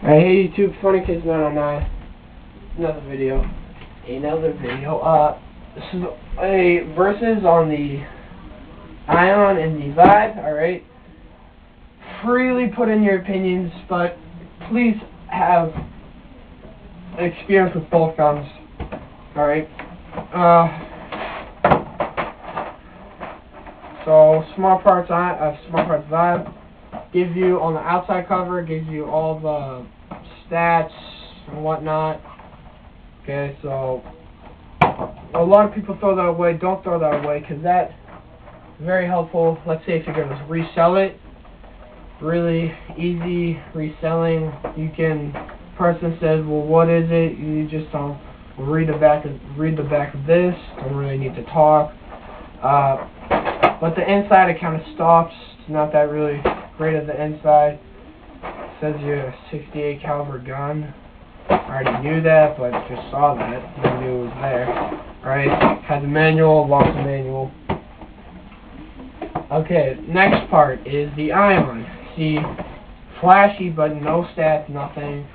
Alright, hey YouTube, Funny Kids 909. Another video. This is a versus on the Ion and the Vibe, alright? Freely put in your opinions, but please have experience with both guns, alright? So, Small Parts Vibe gives you, on the outside cover, gives you all the stats and whatnot. Okay, so a lot of people throw that away. Don't throw that away, because that's very helpful. Let's say if you're going to resell it, really easy reselling. You can, person says, well, what is it? You just don't read the back of this. Don't really need to talk. But the inside, it kind of stops. It's not that really great at the inside. It says you're a 68 caliber gun. I already knew that, but just saw that. I knew it was there. Alright, has a manual, lots of manual. Okay, next part is the Ion. See, flashy, but no stats, nothing.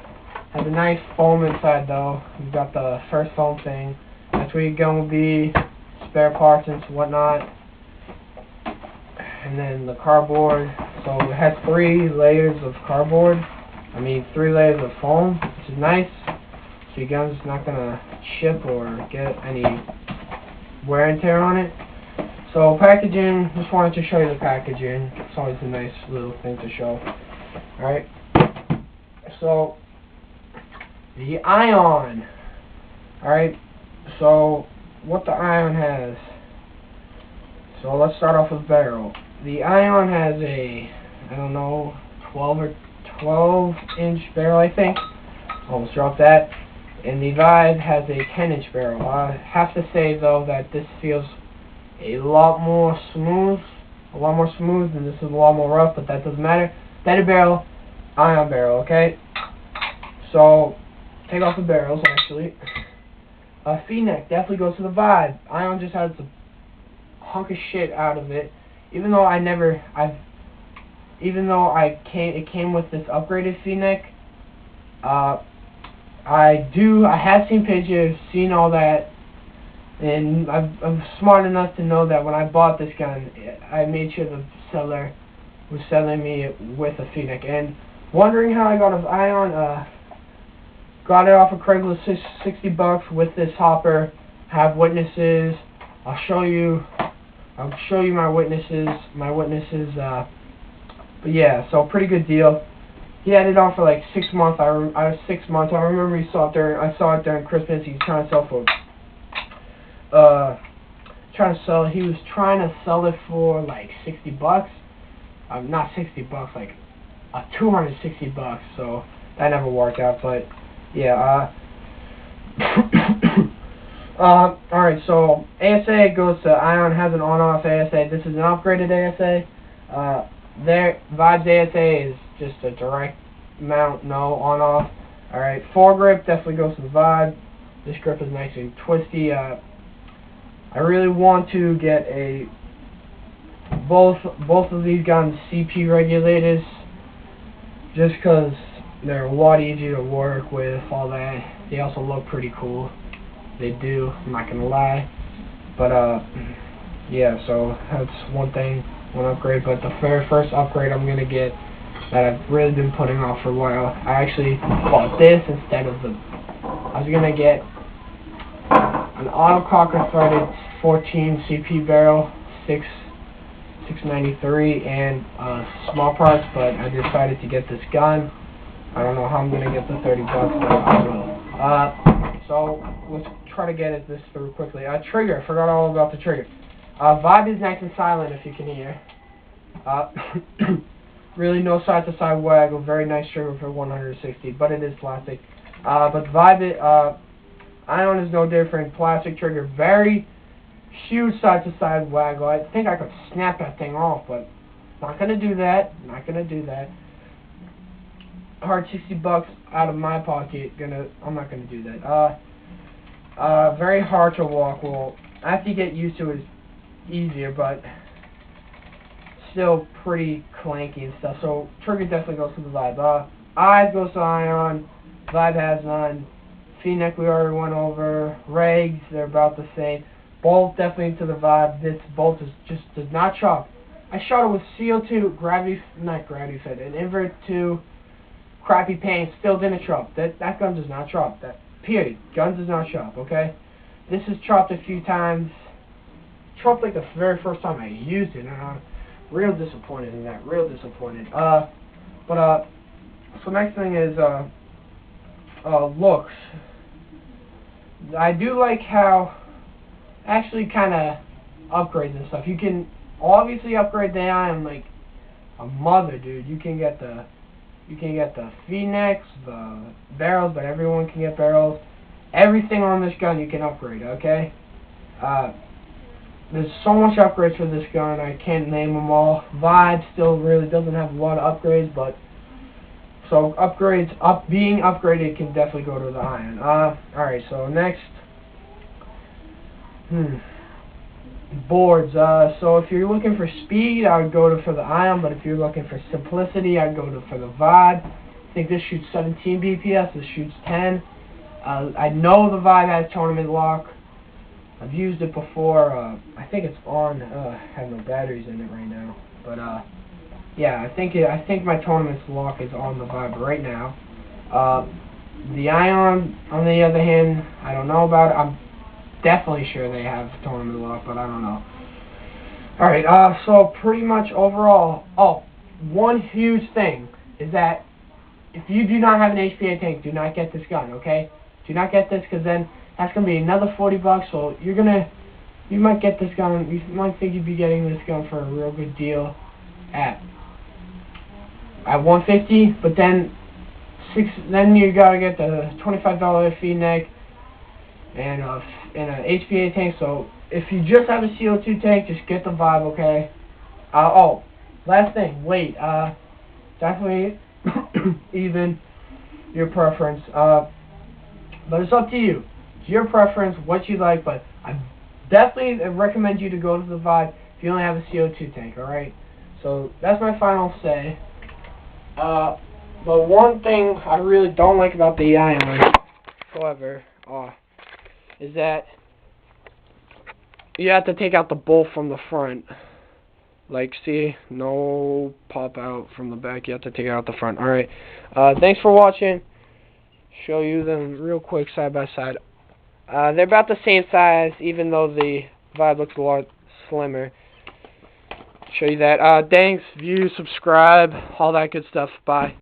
Has a nice foam inside though. You've got the first foam thing. That's where your gun will be, spare parts and whatnot. And then the cardboard. So it has 3 layers of cardboard. 3 layers of foam, which is nice. So your gun's not gonna chip or get any wear and tear on it. So packaging, just wanted to show you the packaging. It's always a nice little thing to show. Alright. So the Ion. Alright. So what the Ion has. So let's start off with barrel. The Ion has a, I don't know, 12-inch barrel, I think. Almost dropped that. And the Vibe has a 10-inch barrel. I have to say though that this feels a lot more smooth than this is a lot more rough, but that doesn't matter. Better barrel, Ion barrel, okay? So take off the barrels actually. V-neck definitely goes to the Vibe. Ion just has a hunk of shit out of it. It came with this upgraded V-neck. I have seen pictures, seen all that, and I'm smart enough to know that when I bought this gun, I made sure the seller was selling me with a V-neck. And wondering how I got an Ion, got it off of Craigslist, $60 with this hopper. Have witnesses. I'll show you my witnesses. But yeah, so pretty good deal. He had it on for like 6 months. I was 6 months. I remember I saw it during Christmas. He was trying to sell He was trying to sell it for like $60. Not $60, like $260. So that never worked out. But yeah. Alright, so ASA goes to Ion, has an on-off ASA. This is an upgraded ASA. Vibe's ASA is just a direct mount, no on-off. Alright, foregrip definitely goes to the Vibe. This grip is nice and twisty. I really want to get both of these guns CP regulators, just because they're a lot easier to work with, all that. They also look pretty cool. They do, I'm not gonna lie. But yeah, so that's one upgrade. But the very first upgrade I'm gonna get, that I've really been putting off for a while, I actually bought this instead of I was gonna get an autococker threaded 14 CP barrel, 693, and Small Parts, but I decided to get this gun. I don't know how I'm gonna get the $30, but I will. So let's try to get this through quickly. Trigger, forgot all about the trigger. Vibe is nice and silent, if you can hear. Really no side-to-side waggle. Very nice trigger for 160, but it is plastic. But Vibe, Ion is no different. Plastic trigger, very huge side-to-side waggle. I think I could snap that thing off, but not gonna do that. Not gonna do that. Hard $60 out of my pocket. I'm not gonna do that. Very hard to walk. Well, after you get used to it, it's easier, but still pretty clanky and stuff. So trigger definitely goes to the Vibe. Eyes goes to Ion. Vibe has none. V-neck we already went over. Regs, they're about the same. Bolt definitely to the Vibe. This bolt just does not chop. I shot it with CO2, not gravity fed, an invert 2, crappy paint, still didn't chop. That gun does not chop. That period. Gun does not chop. Okay. This has chopped a few times. Chopped like the very first time I used it. Real disappointed in that. Real disappointed. So next thing is looks. I do like how actually kind of upgrades and stuff. You can obviously upgrade the Ion like a mother, dude. You can get the V-necks, the barrels, but everyone can get barrels. Everything on this gun you can upgrade. Okay. There's so much upgrades for this gun. I can't name them all. Vibe still really doesn't have a lot of upgrades, but so upgrades being upgraded can definitely go to the Ion. Alright, so next boards. So if you're looking for speed, I would go for the Ion, but if you're looking for simplicity, I'd go for the Vibe. I think this shoots 17 BPS, this shoots 10. I know the Vibe has tournament lock. I've used it before. I think it's on. I have no batteries in it right now, but yeah, I think my tournament's lock is on the Vibe right now. The Ion, on the other hand, I don't know about it. I'm definitely sure they have tournament lock, but I don't know. Alright, so pretty much overall, one huge thing is that if you do not have an HPA tank, do not get this gun, okay? Do not get this, because then that's going to be another $40, so you might get this gun, you might think you'd be getting this gun for a real good deal at $150, but then you gotta get the $25 V-neck and an HPA tank. So if you just have a CO2 tank, just get the Vibe, okay? Last thing, weight. Definitely even your preference. But it's up to you. It's your preference, what you like. But I definitely recommend you to go to the Vibe if you only have a CO2 tank. All right. So that's my final say. The one thing I really don't like about the Ion, however, is that you have to take out the bolt from the front. Like, see, no pop out from the back. You have to take it out the front. Alright, thanks for watching. Show you them real quick side by side. They're about the same size, even though the Vibe looks a lot slimmer. Show you that. Thanks, view, subscribe, all that good stuff. Bye.